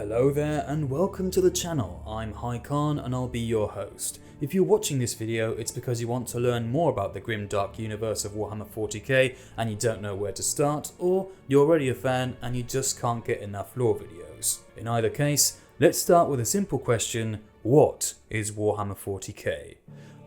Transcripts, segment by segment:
Hello there and welcome to the channel. I'm Khan and I'll be your host. If you're watching this video, it's because you want to learn more about the grimdark universe of Warhammer 40k and you don't know where to start, or you're already a fan and you just can't get enough lore videos. In either case, let's start with a simple question: what is Warhammer 40k?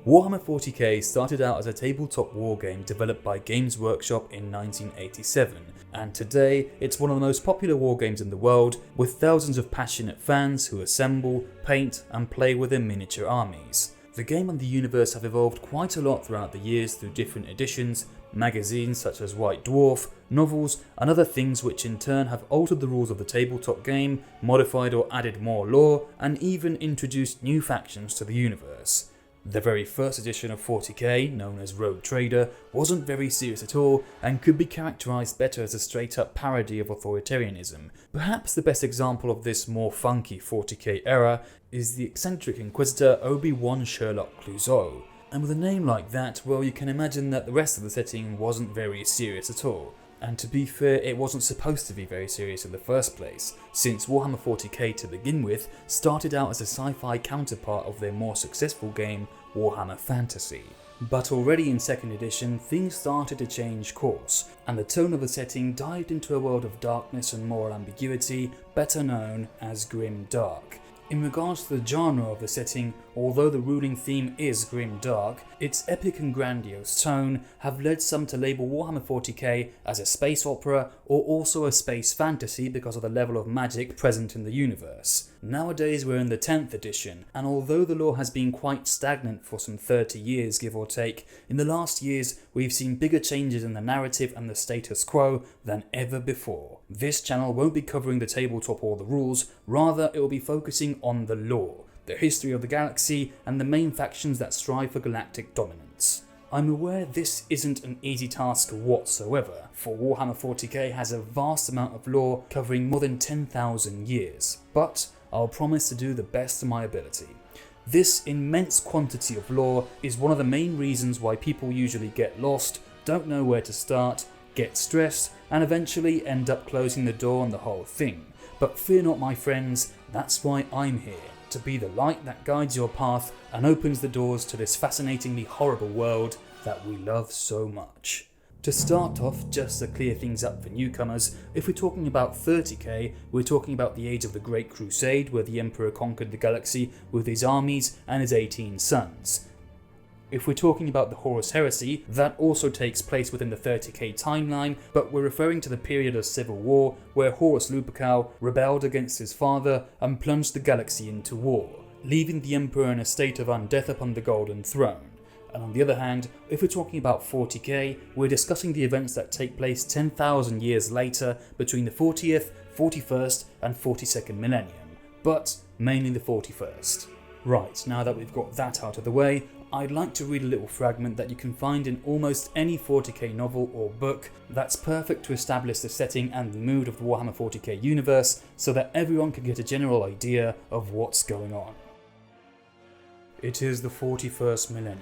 Warhammer 40k started out as a tabletop wargame developed by Games Workshop in 1987, and today it's one of the most popular wargames in the world, with thousands of passionate fans who assemble, paint and play with their miniature armies. The game and the universe have evolved quite a lot throughout the years through different editions, magazines such as White Dwarf, novels and other things, which in turn have altered the rules of the tabletop game, modified or added more lore, and even introduced new factions to the universe. The very first edition of 40k, known as Rogue Trader, wasn't very serious at all and could be characterised better as a straight up parody of authoritarianism. Perhaps the best example of this more funky 40k era is the eccentric Inquisitor Obi-Wan Sherlock Clouseau. And with a name like that, well, you can imagine that the rest of the setting wasn't very serious at all. And to be fair, it wasn't supposed to be very serious in the first place, since Warhammer 40k to begin with started out as a sci-fi counterpart of their more successful game Warhammer Fantasy. But already in 2nd edition, things started to change course, and the tone of the setting dived into a world of darkness and moral ambiguity, better known as grimdark. In regards to the genre of the setting, although the ruling theme is grimdark, its epic and grandiose tone have led some to label Warhammer 40k as a space opera or also a space fantasy because of the level of magic present in the universe. Nowadays we're in the 10th edition, and although the lore has been quite stagnant for some 30 years give or take, in the last years we've seen bigger changes in the narrative and the status quo than ever before. This channel won't be covering the tabletop or the rules, rather it will be focusing on the lore, the history of the galaxy and the main factions that strive for galactic dominance. I'm aware this isn't an easy task whatsoever, for Warhammer 40k has a vast amount of lore covering more than 10,000 years, but I'll promise to do the best of my ability. This immense quantity of lore is one of the main reasons why people usually get lost, don't know where to start, get stressed, and eventually end up closing the door on the whole thing. But fear not, my friends, that's why I'm here, to be the light that guides your path and opens the doors to this fascinatingly horrible world that we love so much. To start off, just to clear things up for newcomers, if we're talking about 30k, we're talking about the age of the Great Crusade, where the Emperor conquered the galaxy with his armies and his 18 sons. If we're talking about the Horus Heresy, that also takes place within the 30k timeline, but we're referring to the period of civil war where Horus Lupercal rebelled against his father and plunged the galaxy into war, leaving the Emperor in a state of undeath upon the Golden Throne. And on the other hand, if we're talking about 40k, we're discussing the events that take place 10,000 years later between the 40th, 41st and 42nd millennium, but mainly the 41st. Right, now that we've got that out of the way, I'd like to read a little fragment that you can find in almost any 40k novel or book that's perfect to establish the setting and the mood of the Warhammer 40k universe so that everyone can get a general idea of what's going on. It is the 41st millennium.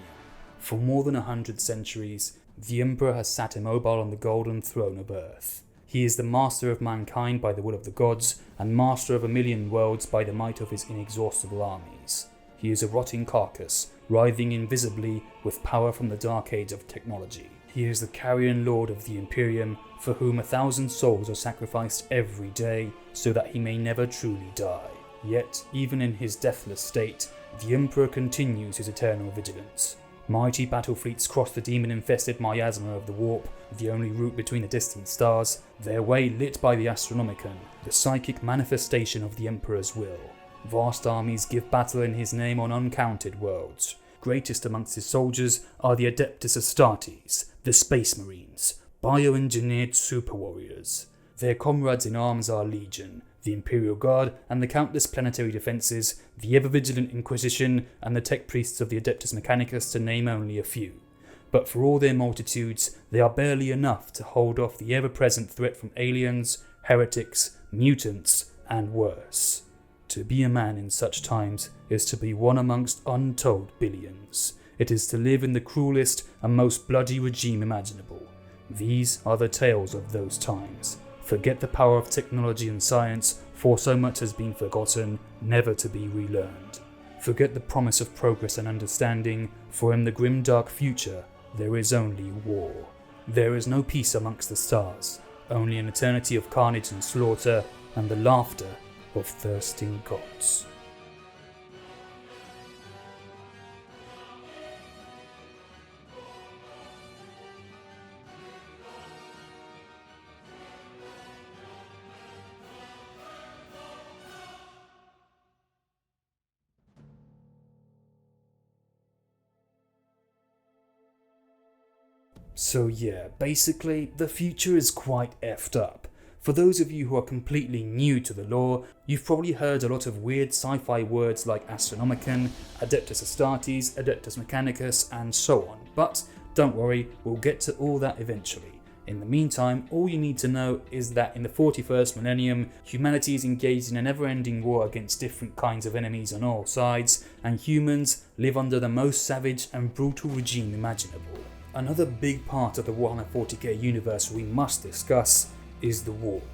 For more than 100 centuries, the Emperor has sat immobile on the golden throne of Earth. He is the master of mankind by the will of the gods, and master of a million worlds by the might of his inexhaustible armies. He is a rotting carcass, writhing invisibly with power from the dark age of technology. He is the carrion lord of the Imperium, for whom 1,000 souls are sacrificed every day, so that he may never truly die. Yet, even in his deathless state, the Emperor continues his eternal vigilance. Mighty battle fleets cross the demon-infested miasma of the warp, the only route between the distant stars, their way lit by the Astronomicon, the psychic manifestation of the Emperor's will. Vast armies give battle in his name on uncounted worlds. Greatest amongst his soldiers are the Adeptus Astartes, the Space Marines, bioengineered super warriors. Their comrades in arms are Legion, the Imperial Guard and the countless planetary defences, the ever-vigilant Inquisition and the tech priests of the Adeptus Mechanicus, to name only a few. But for all their multitudes, they are barely enough to hold off the ever-present threat from aliens, heretics, mutants and worse. To be a man in such times is to be one amongst untold billions. It is to live in the cruelest and most bloody regime imaginable. These are the tales of those times. Forget the power of technology and science, for so much has been forgotten, never to be relearned. Forget the promise of progress and understanding, for in the grimdark future there is only war. There is no peace amongst the stars, only an eternity of carnage and slaughter, and the laughter of thirsting gods. So yeah, basically, the future is quite effed up. For those of you who are completely new to the lore, you've probably heard a lot of weird sci-fi words like Astronomicon, Adeptus Astartes, Adeptus Mechanicus, and so on, but don't worry, we'll get to all that eventually. In the meantime, all you need to know is that in the 41st millennium, humanity is engaged in a never-ending war against different kinds of enemies on all sides, and humans live under the most savage and brutal regime imaginable. Another big part of the Warhammer 40k universe we must discuss is the warp.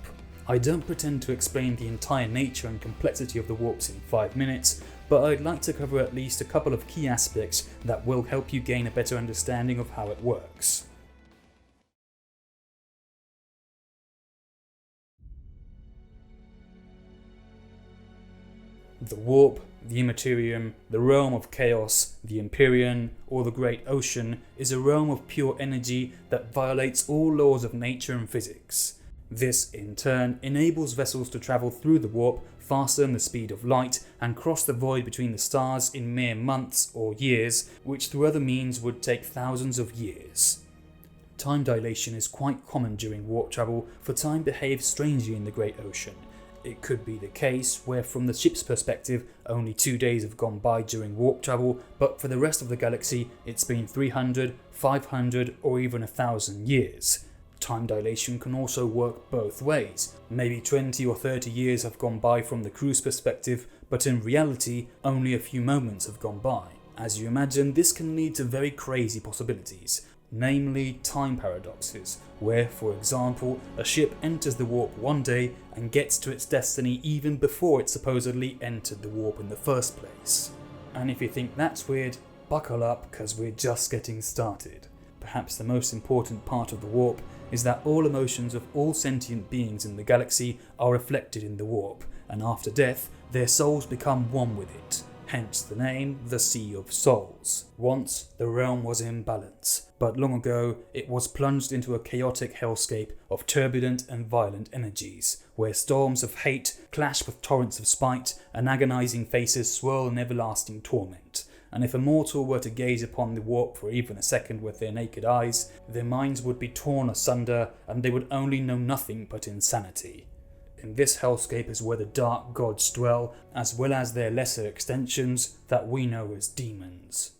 I don't pretend to explain the entire nature and complexity of the warps in 5 minutes, but I'd like to cover at least a couple of key aspects that will help you gain a better understanding of how it works. The warp, the Immaterium, the realm of chaos, the Imperium, or the Great Ocean is a realm of pure energy that violates all laws of nature and physics. This, in turn, enables vessels to travel through the warp faster than the speed of light and cross the void between the stars in mere months or years, which through other means would take thousands of years. Time dilation is quite common during warp travel, for time behaves strangely in the Great Ocean. It could be the case where from the ship's perspective only 2 days have gone by during warp travel, but for the rest of the galaxy it's been 300, 500 or even 1,000 years. Time dilation can also work both ways. Maybe 20 or 30 years have gone by from the crew's perspective, but in reality only a few moments have gone by. As you imagine, this can lead to very crazy possibilities, namely time paradoxes, where, for example, a ship enters the warp one day and gets to its destiny even before it supposedly entered the warp in the first place. And if you think that's weird, buckle up, because we're just getting started. Perhaps the most important part of the warp is that all emotions of all sentient beings in the galaxy are reflected in the warp, and after death, their souls become one with it. Hence the name, the Sea of Souls. Once, the realm was in balance, but long ago it was plunged into a chaotic hellscape of turbulent and violent energies, where storms of hate clash with torrents of spite, and agonizing faces swirl in everlasting torment. And if a mortal were to gaze upon the warp for even a second with their naked eyes, their minds would be torn asunder, and they would only know nothing but insanity. In this hellscape is where the dark gods dwell, as well as their lesser extensions that we know as demons.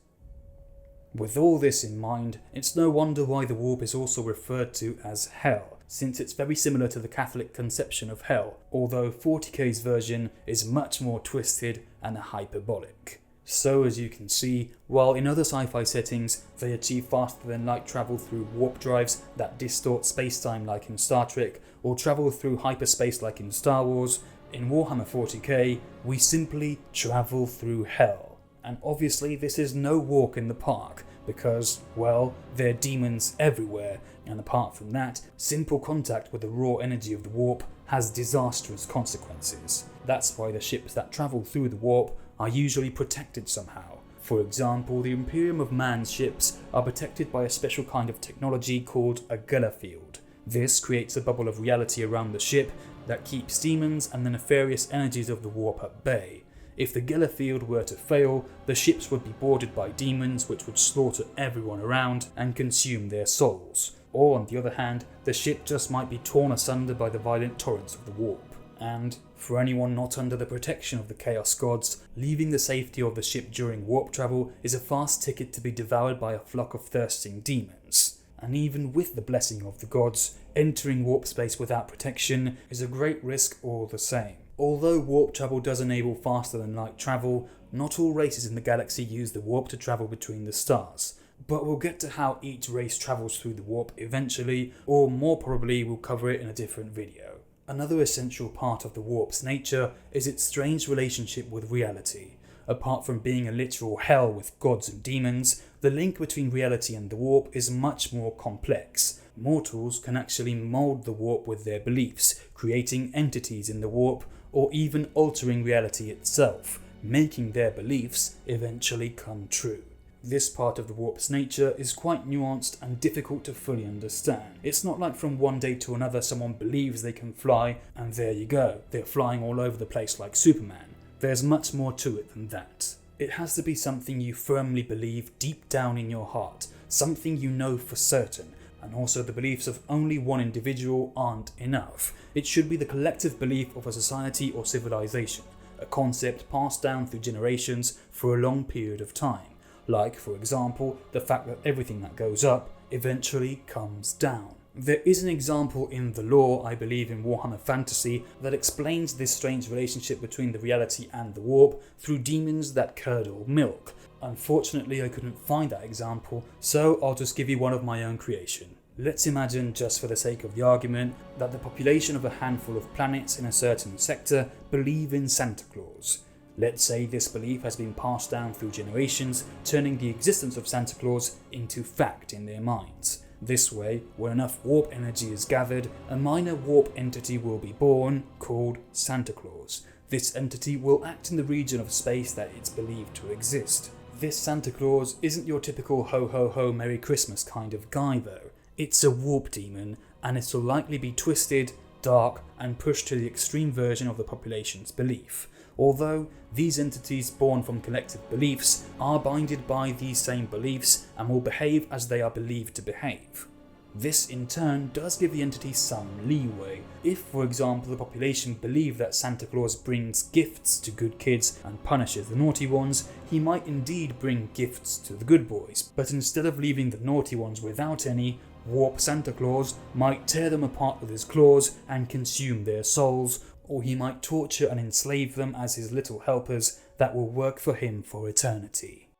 With all this in mind, it's no wonder why the warp is also referred to as hell, since it's very similar to the Catholic conception of hell, although 40k's version is much more twisted and hyperbolic. So as you can see, while in other sci-fi settings they achieve faster than light travel through warp drives that distort space-time like in Star Trek, or travel through hyperspace like in Star Wars, in Warhammer 40k we simply travel through hell. And obviously this is no walk in the park, because, well, there are demons everywhere, and apart from that, simple contact with the raw energy of the warp has disastrous consequences. That's why the ships that travel through the warp are usually protected somehow. For example, the Imperium of Man ships are protected by a special kind of technology called a Geller field. This creates a bubble of reality around the ship that keeps demons and the nefarious energies of the warp at bay. If the Geller field were to fail, the ships would be boarded by demons which would slaughter everyone around and consume their souls. Or on the other hand, the ship just might be torn asunder by the violent torrents of the warp. And, for anyone not under the protection of the Chaos Gods, leaving the safety of the ship during warp travel is a fast ticket to be devoured by a flock of thirsting demons. And even with the blessing of the gods, entering warp space without protection is a great risk all the same. Although warp travel does enable faster than light travel, not all races in the galaxy use the warp to travel between the stars. But we'll get to how each race travels through the warp eventually, or more probably we'll cover it in a different video. Another essential part of the warp's nature is its strange relationship with reality. Apart from being a literal hell with gods and demons, the link between reality and the warp is much more complex. Mortals can actually mould the warp with their beliefs, creating entities in the warp, or even altering reality itself, making their beliefs eventually come true. This part of the warp's nature is quite nuanced and difficult to fully understand. It's not like from one day to another someone believes they can fly and there you go, they're flying all over the place like Superman. There's much more to it than that. It has to be something you firmly believe deep down in your heart, something you know for certain, and also the beliefs of only one individual aren't enough. It should be the collective belief of a society or civilization, a concept passed down through generations for a long period of time. Like, for example, the fact that everything that goes up eventually comes down. There is an example in the lore, I believe in Warhammer Fantasy, that explains this strange relationship between the reality and the warp through demons that curdle milk. Unfortunately, I couldn't find that example, so I'll just give you one of my own creation. Let's imagine, just for the sake of the argument, that the population of a handful of planets in a certain sector believe in Santa Claus. Let's say this belief has been passed down through generations, turning the existence of Santa Claus into fact in their minds. This way, when enough warp energy is gathered, a minor warp entity will be born, called Santa Claus. This entity will act in the region of space that it's believed to exist. This Santa Claus isn't your typical ho ho ho Merry Christmas kind of guy though. It's a warp demon, and it'll likely be twisted, dark, and pushed to the extreme version of the population's belief. Although these entities born from collective beliefs are binded by these same beliefs and will behave as they are believed to behave. This in turn does give the entity some leeway. If, for example, the population believe that Santa Claus brings gifts to good kids and punishes the naughty ones, he might indeed bring gifts to the good boys, but instead of leaving the naughty ones without any, Warp Santa Claus might tear them apart with his claws and consume their souls, or he might torture and enslave them as his little helpers that will work for him for eternity.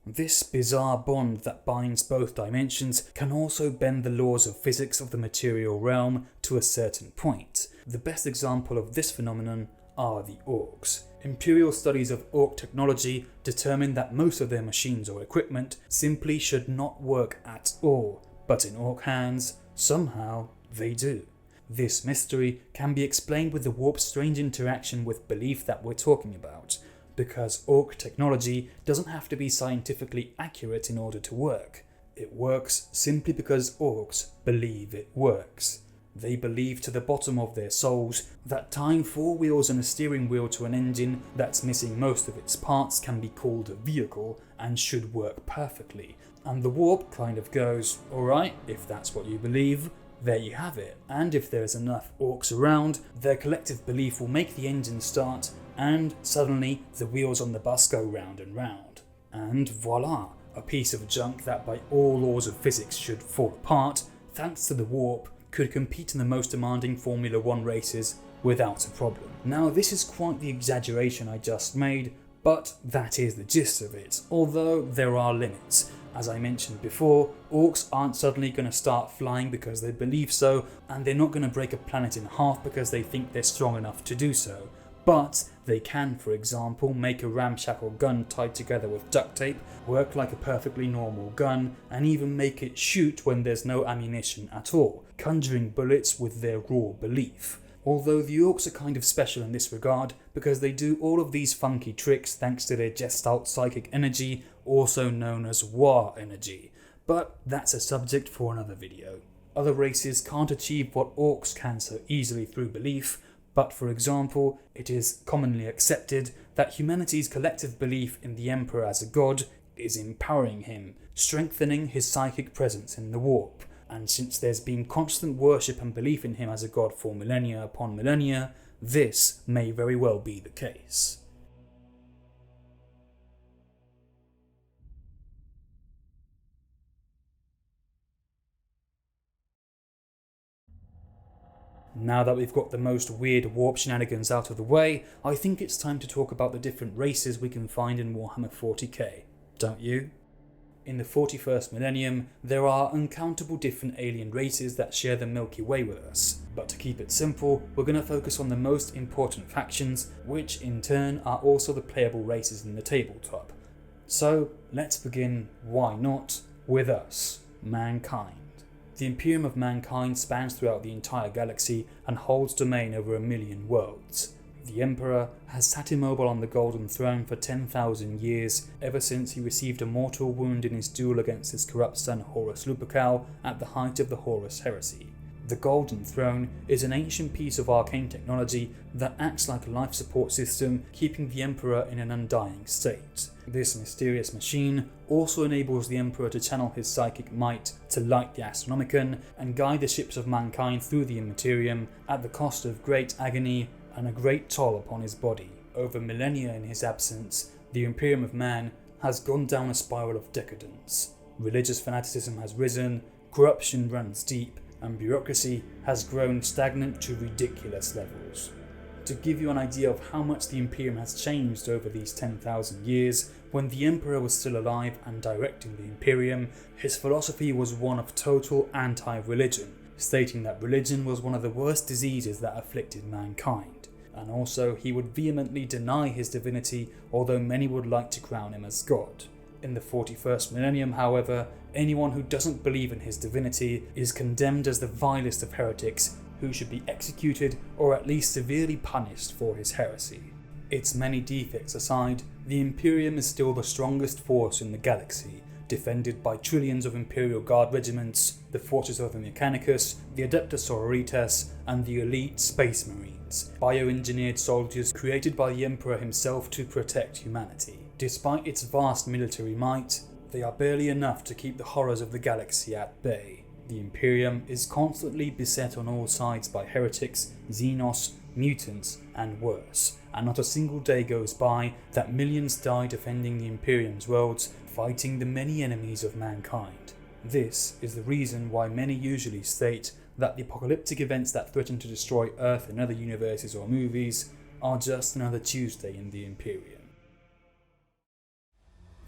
This bizarre bond that binds both dimensions can also bend the laws of physics of the material realm to a certain point. The best example of this phenomenon are the Orks. Imperial studies of Ork technology determine that most of their machines or equipment simply should not work at all, but in Ork hands, somehow they do. This mystery can be explained with the warp's strange interaction with belief that we're talking about, because Ork technology doesn't have to be scientifically accurate in order to work. It works simply because Orks believe it works. They believe to the bottom of their souls that tying 4 wheels and a steering wheel to an engine that's missing most of its parts can be called a vehicle and should work perfectly. And the warp kind of goes, alright, if that's what you believe, there you have it. And if there's enough Orks around, their collective belief will make the engine start, and suddenly the wheels on the bus go round and round. And voila, a piece of junk that by all laws of physics should fall apart, thanks to the warp, could compete in the most demanding Formula 1 races without a problem. Now this is quite the exaggeration I just made, but that is the gist of it, although there are limits. As I mentioned before, Orks aren't suddenly going to start flying because they believe so, and they're not going to break a planet in half because they think they're strong enough to do so. But they can, for example, make a ramshackle gun tied together with duct tape work like a perfectly normal gun, and even make it shoot when there's no ammunition at all, conjuring bullets with their raw belief. Although the Orks are kind of special in this regard, because they do all of these funky tricks thanks to their Gestalt psychic energy, also known as War energy. But that's a subject for another video. Other races can't achieve what Orks can so easily through belief, but for example, it is commonly accepted that humanity's collective belief in the Emperor as a god is empowering him, strengthening his psychic presence in the warp. And since there's been constant worship and belief in him as a god for millennia upon millennia, this may very well be the case. Now that we've got the most weird warp shenanigans out of the way, I think it's time to talk about the different races we can find in Warhammer 40k, don't you? In the 41st millennium, there are uncountable different alien races that share the Milky Way with us, but to keep it simple, we're going to focus on the most important factions, which in turn are also the playable races in the tabletop. So let's begin, why not, with us, mankind. The Imperium of Mankind spans throughout the entire galaxy and holds domain over 1 million worlds. The Emperor has sat immobile on the Golden Throne for 10,000 years, ever since he received a mortal wound in his duel against his corrupt son Horus Lupercal at the height of the Horus Heresy. The Golden Throne is an ancient piece of arcane technology that acts like a life support system, keeping the Emperor in an undying state. This mysterious machine also enables the Emperor to channel his psychic might to light the Astronomicon and guide the ships of mankind through the Imperium at the cost of great agony and a great toll upon his body. Over millennia in his absence, the Imperium of Man has gone down a spiral of decadence. Religious fanaticism has risen, corruption runs deep, and bureaucracy has grown stagnant to ridiculous levels. To give you an idea of how much the Imperium has changed over these 10,000 years, when the Emperor was still alive and directing the Imperium, his philosophy was one of total anti-religion, stating that religion was one of the worst diseases that afflicted mankind, and also he would vehemently deny his divinity, although many would like to crown him as God. In the 41st millennium, however, anyone who doesn't believe in his divinity is condemned as the vilest of heretics who should be executed or at least severely punished for his heresy. Its many defects aside, the Imperium is still the strongest force in the galaxy, defended by trillions of Imperial Guard regiments, the forces of the Mechanicus, the Adeptus Sororitas, and the elite Space Marines, bioengineered soldiers created by the Emperor himself to protect humanity. Despite its vast military might, they are barely enough to keep the horrors of the galaxy at bay. The Imperium is constantly beset on all sides by heretics, xenos, mutants, and worse, and not a single day goes by that millions die defending the Imperium's worlds, fighting the many enemies of mankind. This is the reason why many usually state that the apocalyptic events that threaten to destroy Earth in other universes or movies are just another Tuesday in the Imperium.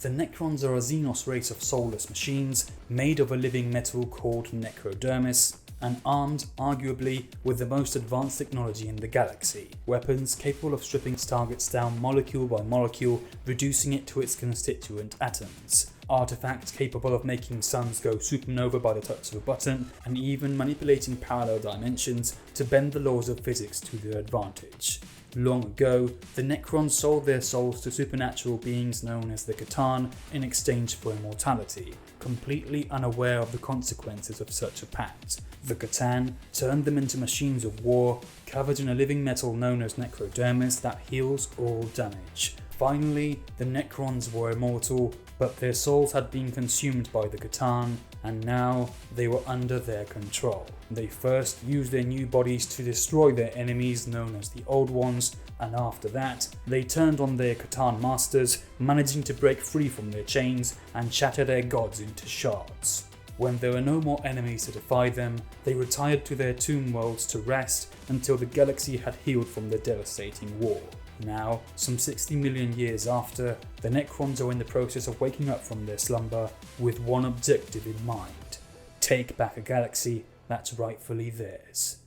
The Necrons are a xenos race of soulless machines made of a living metal called necrodermis and armed, arguably, with the most advanced technology in the galaxy. Weapons capable of stripping targets down molecule by molecule, reducing it to its constituent atoms. Artifacts capable of making suns go supernova by the touch of a button, and even manipulating parallel dimensions to bend the laws of physics to their advantage. Long ago, the Necrons sold their souls to supernatural beings known as the Votann in exchange for immortality, completely unaware of the consequences of such a pact. The Votann turned them into machines of war, covered in a living metal known as necrodermis that heals all damage. Finally, the Necrons were immortal, but their souls had been consumed by the Votann, and now they were under their control. They first used their new bodies to destroy their enemies known as the Old Ones, and after that, they turned on their Votann masters, managing to break free from their chains and shatter their gods into shards. When there were no more enemies to defy them, they retired to their tomb worlds to rest until the galaxy had healed from the devastating war. Now, some 60 million years after, the Necrons are in the process of waking up from their slumber with one objective in mind: take back a galaxy that's rightfully theirs.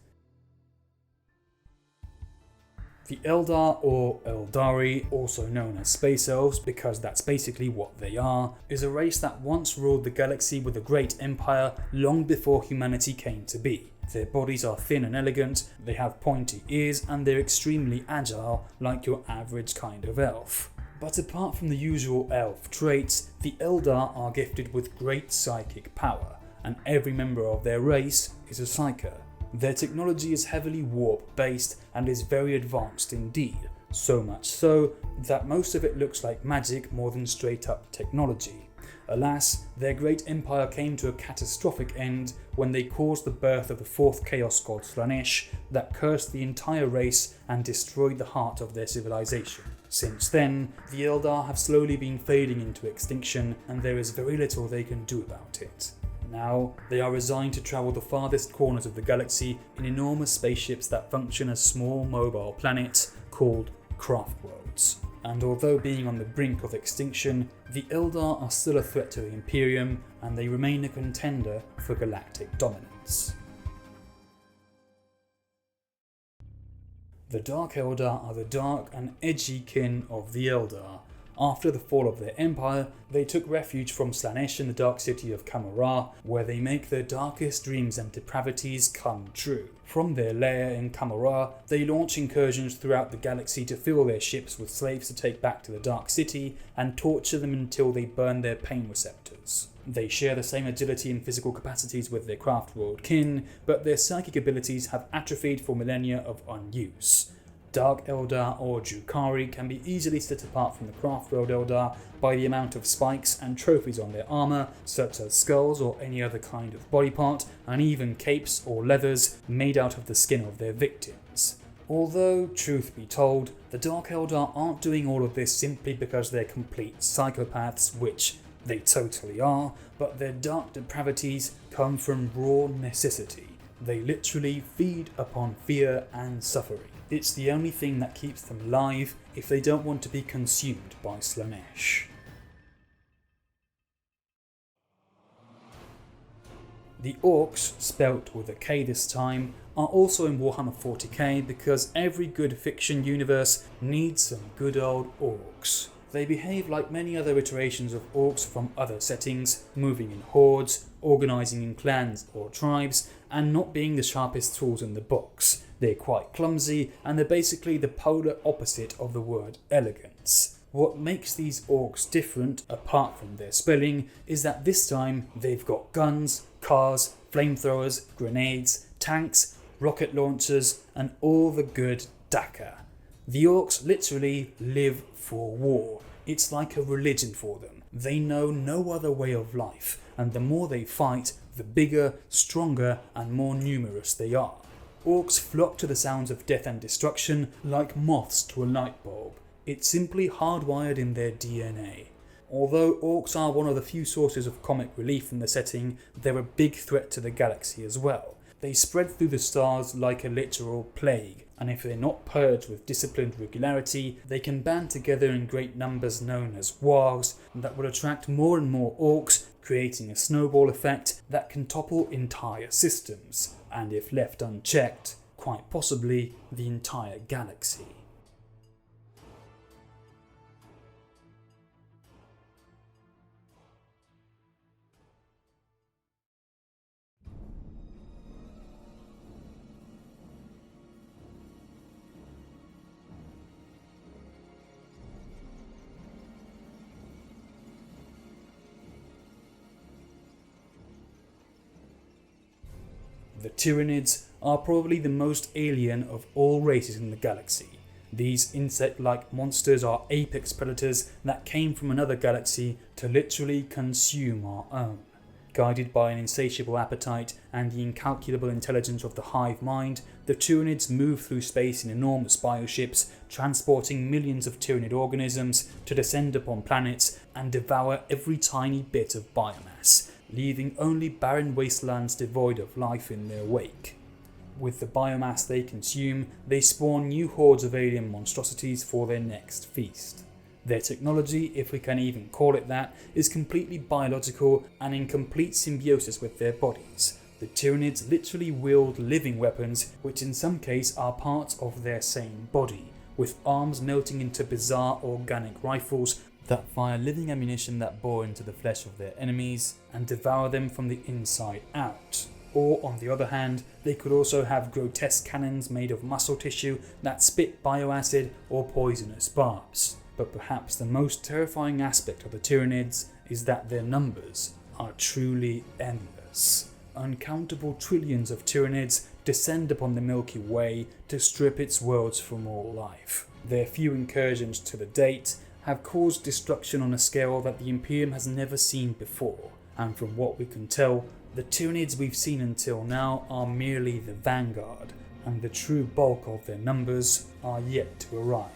The Eldar, or Aeldari, also known as Space Elves because that's basically what they are, is a race that once ruled the galaxy with a great empire long before humanity came to be. Their bodies are thin and elegant, they have pointy ears, and they're extremely agile like your average kind of elf. But apart from the usual elf traits, the Eldar are gifted with great psychic power, and every member of their race is a psyker. Their technology is heavily warp based and is very advanced indeed, so much so that most of it looks like magic more than straight up technology. Alas, their great empire came to a catastrophic end when they caused the birth of the fourth Chaos God Slaanesh that cursed the entire race and destroyed the heart of their civilization. Since then, the Eldar have slowly been fading into extinction, and there is very little they can do about it. Now, they are resigned to travel the farthest corners of the galaxy in enormous spaceships that function as small mobile planets called craft worlds. and although being on the brink of extinction, the Eldar are still a threat to the Imperium, and they remain a contender for galactic dominance. The Dark Eldar are the dark and edgy kin of the Eldar. After the fall of their empire, they took refuge from Slaanesh in the dark city of Kamara, where they make their darkest dreams and depravities come true. From their lair in Kamara, they launch incursions throughout the galaxy to fill their ships with slaves to take back to the dark city and torture them until they burn their pain receptors. They share the same agility and physical capacities with their craft-world kin, but their psychic abilities have atrophied for millennia of unuse. Dark Eldar or Drukhari can be easily set apart from the craft-world Eldar by the amount of spikes and trophies on their armour, such as skulls or any other kind of body part, and even capes or leathers made out of the skin of their victims. Although, truth be told, the Dark Eldar aren't doing all of this simply because they're complete psychopaths, which they totally are, but their dark depravities come from raw necessity. They literally feed upon fear and suffering. It's the only thing that keeps them alive if they don't want to be consumed by Slaanesh. The Orks, spelt with a K this time, are also in Warhammer 40k because every good fiction universe needs some good old Orks. They behave like many other iterations of Orks from other settings, moving in hordes, organising in clans or tribes, and not being the sharpest tools in the box. They're quite clumsy, and they're basically the polar opposite of the word elegance. What makes these Orks different, apart from their spelling, is that this time they've got guns, cars, flamethrowers, grenades, tanks, rocket launchers, and all the good dakka. The Orks literally live for war. It's like a religion for them. They know no other way of life, and the more they fight, the bigger, stronger, and more numerous they are. Orks flock to the sounds of death and destruction like moths to a light bulb. It's simply hardwired in their DNA. Although Orks are one of the few sources of comic relief in the setting, they're a big threat to the galaxy as well. They spread through the stars like a literal plague, and if they're not purged with disciplined regularity, they can band together in great numbers known as wargs that will attract more and more Orks, creating a snowball effect that can topple entire systems, and if left unchecked, quite possibly the entire galaxy. The Tyranids are probably the most alien of all races in the galaxy. These insect-like monsters are apex predators that came from another galaxy to literally consume our own. Guided by an insatiable appetite and the incalculable intelligence of the hive mind, the Tyranids move through space in enormous bioships, transporting millions of Tyranid organisms to descend upon planets and devour every tiny bit of biomass, leaving only barren wastelands devoid of life in their wake. With the biomass they consume, they spawn new hordes of alien monstrosities for their next feast. Their technology, if we can even call it that, is completely biological and in complete symbiosis with their bodies. The Tyranids literally wield living weapons, which in some cases are parts of their same body, with arms melting into bizarre organic rifles that fire living ammunition that bore into the flesh of their enemies and devour them from the inside out. Or, on the other hand, they could also have grotesque cannons made of muscle tissue that spit bioacid or poisonous barbs. But perhaps the most terrifying aspect of the Tyranids is that their numbers are truly endless. Uncountable trillions of Tyranids descend upon the Milky Way to strip its worlds from all life. Their few incursions to the date have caused destruction on a scale that the Imperium has never seen before, and from what we can tell, the Tyranids we've seen until now are merely the vanguard, and the true bulk of their numbers are yet to arrive.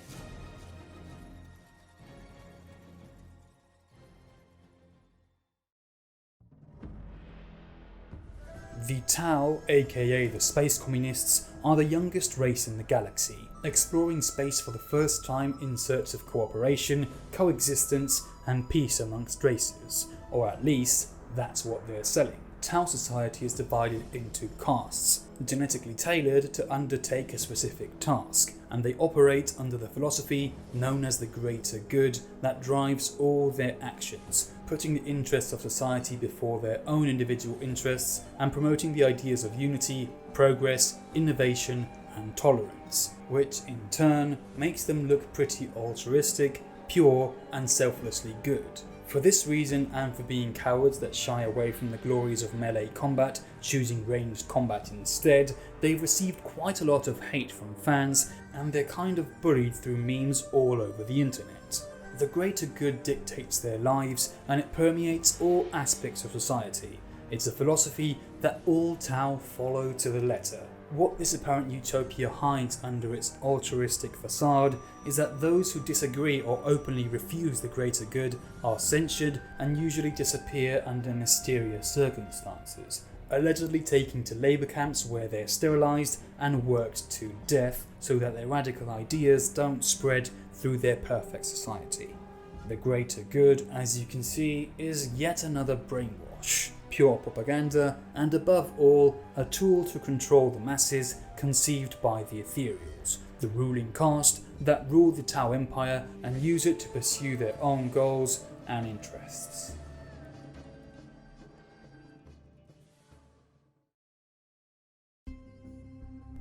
The Tau, aka the Space Communists, are the youngest race in the galaxy, exploring space for the first time in search of cooperation, coexistence, and peace amongst races, or at least that's what they're selling. Tau society is divided into castes, genetically tailored to undertake a specific task, and they operate under the philosophy known as the greater good that drives all their actions, putting the interests of society before their own individual interests and promoting the ideas of unity, progress, innovation, and tolerance, which in turn makes them look pretty altruistic, pure, and selflessly good. For this reason, and for being cowards that shy away from the glories of melee combat, choosing ranged combat instead, they've received quite a lot of hate from fans, and they're kind of bullied through memes all over the internet. The greater good dictates their lives, and it permeates all aspects of society. It's a philosophy that all Tau follow to the letter. What this apparent utopia hides under its altruistic facade is that those who disagree or openly refuse the greater good are censured and usually disappear under mysterious circumstances, allegedly taken to labour camps where they're sterilised and worked to death so that their radical ideas don't spread through their perfect society. The greater good, as you can see, is yet another brainwash, pure propaganda, and above all, a tool to control the masses conceived by the Ethereals, the ruling caste that rule the Tau Empire and use it to pursue their own goals and interests.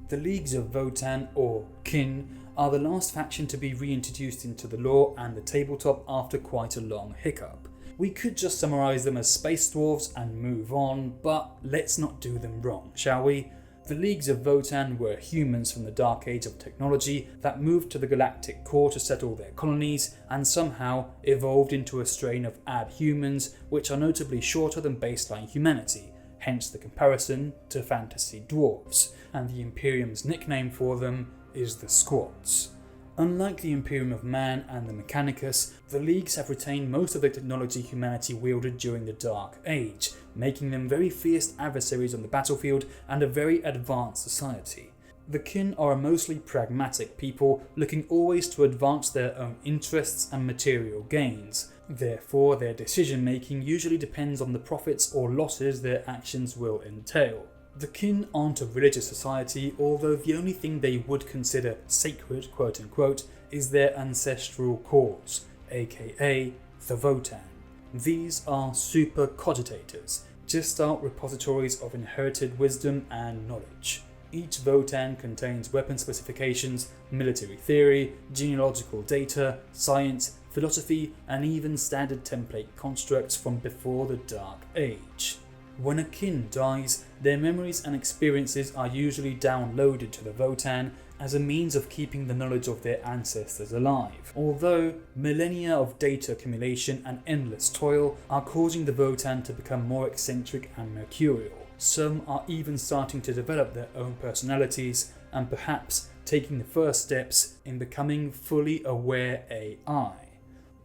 The Leagues of Votann, or Kin, are the last faction to be reintroduced into the lore and the tabletop after quite a long hiccup. We could just summarise them as space dwarves and move on, but let's not do them wrong, shall we? The Leagues of Votann were humans from the dark age of technology that moved to the galactic core to settle their colonies and somehow evolved into a strain of abhumans which are notably shorter than baseline humanity, hence the comparison to fantasy dwarves, and the Imperium's nickname for them is the Squats. Unlike the Imperium of Man and the Mechanicus, the Leagues have retained most of the technology humanity wielded during the Dark Age, making them very fierce adversaries on the battlefield and a very advanced society. The Kin are a mostly pragmatic people looking always to advance their own interests and material gains. Therefore, their decision making usually depends on the profits or losses their actions will entail. The Kin aren't a religious society, although the only thing they would consider sacred, quote unquote, is their ancestral cause, aka the Votann. These are super cogitators, gestalt repositories of inherited wisdom and knowledge. Each Votann contains weapon specifications, military theory, genealogical data, science, philosophy, and even standard template constructs from before the Dark Age. When a Kin dies, their memories and experiences are usually downloaded to the Votann as a means of keeping the knowledge of their ancestors alive, although millennia of data accumulation and endless toil are causing the Votann to become more eccentric and mercurial. Some are even starting to develop their own personalities and perhaps taking the first steps in becoming fully aware AI.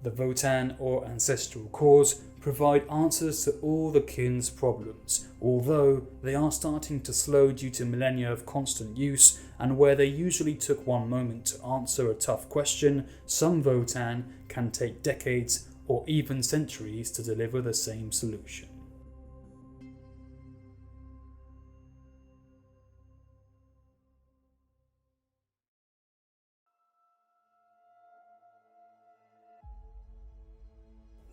The Votann, or ancestral cores, provide answers to all the Kin's problems, although they are starting to slow due to millennia of constant use, and where they usually took one moment to answer a tough question, some Votann can take decades or even centuries to deliver the same solution.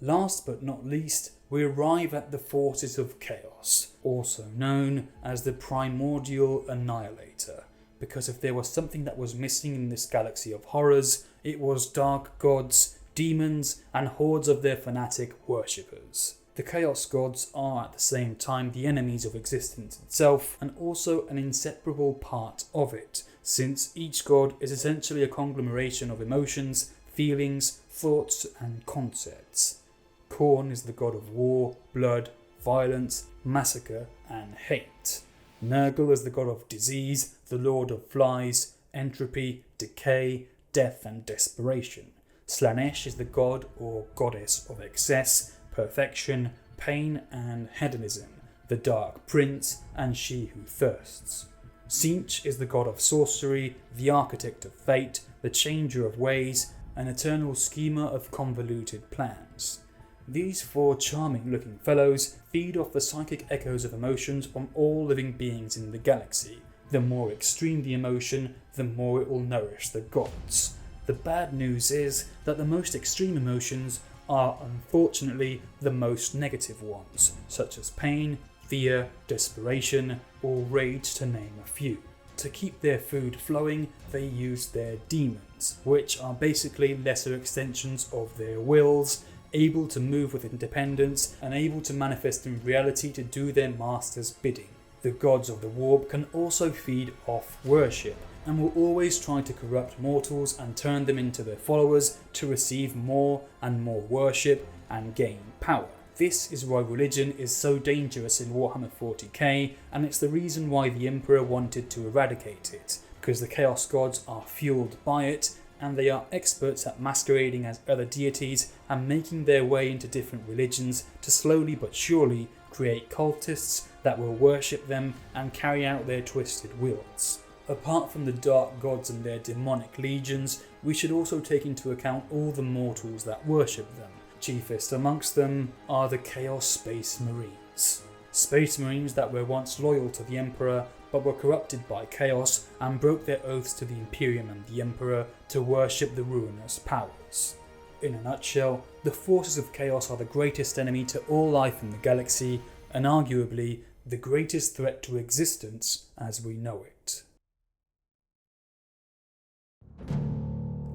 Last but not least, we arrive at the forces of chaos, also known as the primordial annihilator, because if there was something that was missing in this galaxy of horrors, it was dark gods, demons, and hordes of their fanatic worshippers. The Chaos Gods are at the same time the enemies of existence itself, and also an inseparable part of it, since each god is essentially a conglomeration of emotions, feelings, thoughts, and concepts. Khorne is the god of war, blood, violence, massacre, and hate. Nurgle is the god of disease, the lord of flies, entropy, decay, death, and desperation. Slaanesh is the god or goddess of excess, perfection, pain, and hedonism, the Dark Prince, and She Who Thirsts. Tzeentch is the god of sorcery, the architect of fate, the changer of ways, an eternal schemer of convoluted plans. These four charming looking fellows feed off the psychic echoes of emotions from all living beings in the galaxy. The more extreme the emotion, the more it will nourish the gods. The bad news is that the most extreme emotions are unfortunately the most negative ones, such as pain, fear, desperation, or rage, to name a few. To keep their food flowing, they use their demons, which are basically lesser extensions of their wills, able to move with independence and able to manifest in reality to do their master's bidding. The gods of the warp can also feed off worship, and will always try to corrupt mortals and turn them into their followers to receive more and more worship and gain power. This is why religion is so dangerous in Warhammer 40k, and it's the reason why the Emperor wanted to eradicate it, because the Chaos Gods are fueled by it, and they are experts at masquerading as other deities and making their way into different religions to slowly but surely create cultists that will worship them and carry out their twisted wills. Apart from the Dark Gods and their demonic legions, we should also take into account all the mortals that worship them. Chiefest amongst them are the Chaos Space Marines. Space Marines that were once loyal to the Emperor but were corrupted by Chaos and broke their oaths to the Imperium and the Emperor to worship the ruinous powers. In a nutshell, the forces of Chaos are the greatest enemy to all life in the galaxy, and arguably the greatest threat to existence as we know it.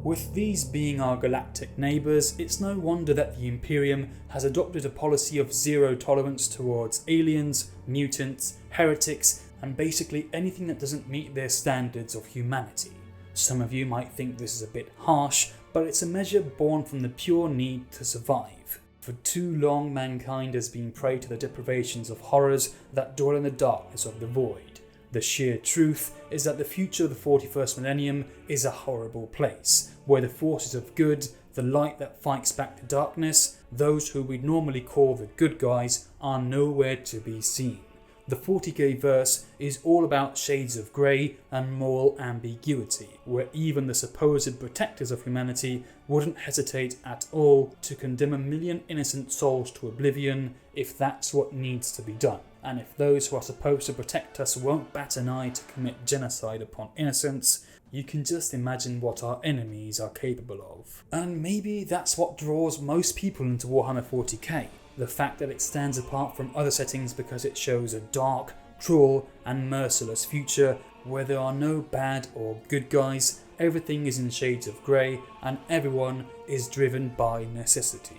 With these being our galactic neighbours, it's no wonder that the Imperium has adopted a policy of zero tolerance towards aliens, mutants, heretics, and basically anything that doesn't meet their standards of humanity. Some of you might think this is a bit harsh, but it's a measure born from the pure need to survive. For too long, mankind has been prey to the deprivations of horrors that dwell in the darkness of the void. The sheer truth is that the future of the 41st millennium is a horrible place, where the forces of good, the light that fights back the darkness, those who we'd normally call the good guys, are nowhere to be seen. The 40k verse is all about shades of grey and moral ambiguity, where even the supposed protectors of humanity wouldn't hesitate at all to condemn a million innocent souls to oblivion if that's what needs to be done. And if those who are supposed to protect us won't bat an eye to commit genocide upon innocents, you can just imagine what our enemies are capable of. And maybe that's what draws most people into Warhammer 40k. The fact that it stands apart from other settings because it shows a dark, cruel and merciless future where there are no bad or good guys, everything is in shades of grey and everyone is driven by necessity.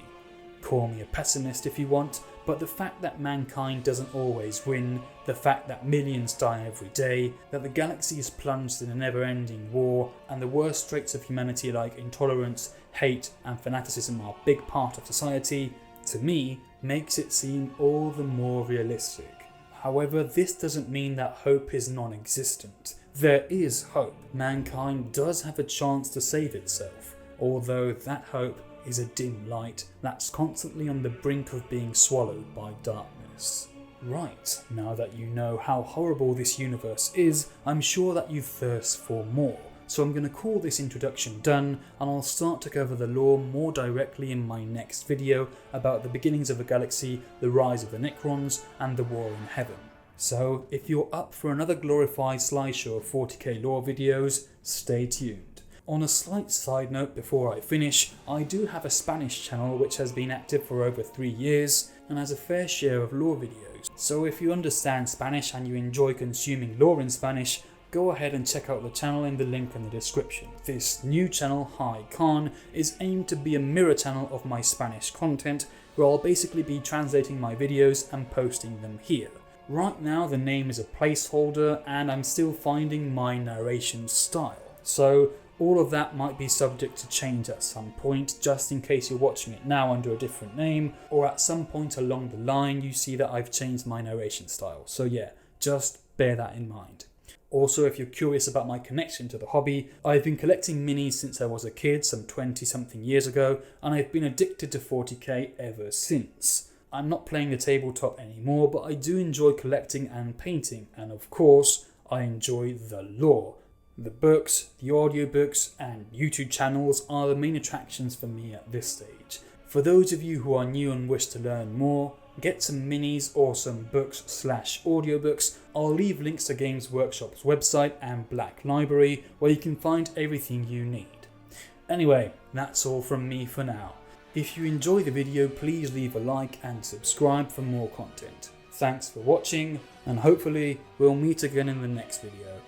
Call me a pessimist if you want, but the fact that mankind doesn't always win, the fact that millions die every day, that the galaxy is plunged in a never-ending war, and the worst traits of humanity like intolerance, hate and fanaticism are a big part of society, to me, makes it seem all the more realistic. However, this doesn't mean that hope is non-existent. There is hope. Mankind does have a chance to save itself, although that hope is a dim light that's constantly on the brink of being swallowed by darkness. Right, now that you know how horrible this universe is, I'm sure that you thirst for more. So I'm going to call this introduction done, and I'll start to cover the lore more directly in my next video about the beginnings of the galaxy, the rise of the Necrons, and the war in heaven. So if you're up for another glorified slideshow of 40k lore videos, stay tuned. On a slight side note before I finish, I do have a Spanish channel which has been active for over 3 years and has a fair share of lore videos. So if you understand Spanish and you enjoy consuming lore in Spanish, go ahead and check out the channel in the link in the description. This new channel, Hi Khan, is aimed to be a mirror channel of my Spanish content, where I'll basically be translating my videos and posting them here. Right now the name is a placeholder and I'm still finding my narration style, so all of that might be subject to change at some point, just in case you're watching it now under a different name, or at some point along the line you see that I've changed my narration style. So yeah, just bear that in mind. Also, if you're curious about my connection to the hobby, I've been collecting minis since I was a kid, some 20 something years ago, and I've been addicted to 40k ever since. I'm not playing the tabletop anymore, but I do enjoy collecting and painting, and of course I enjoy the lore. The books, the audiobooks and YouTube channels are the main attractions for me at this stage. For those of you who are new and wish to learn more, get some minis or some books/audiobooks. I'll leave links to Games Workshop's website and Black Library where you can find everything you need. Anyway, that's all from me for now. If you enjoy the video, please leave a like and subscribe for more content. Thanks for watching, and hopefully we'll meet again in the next video.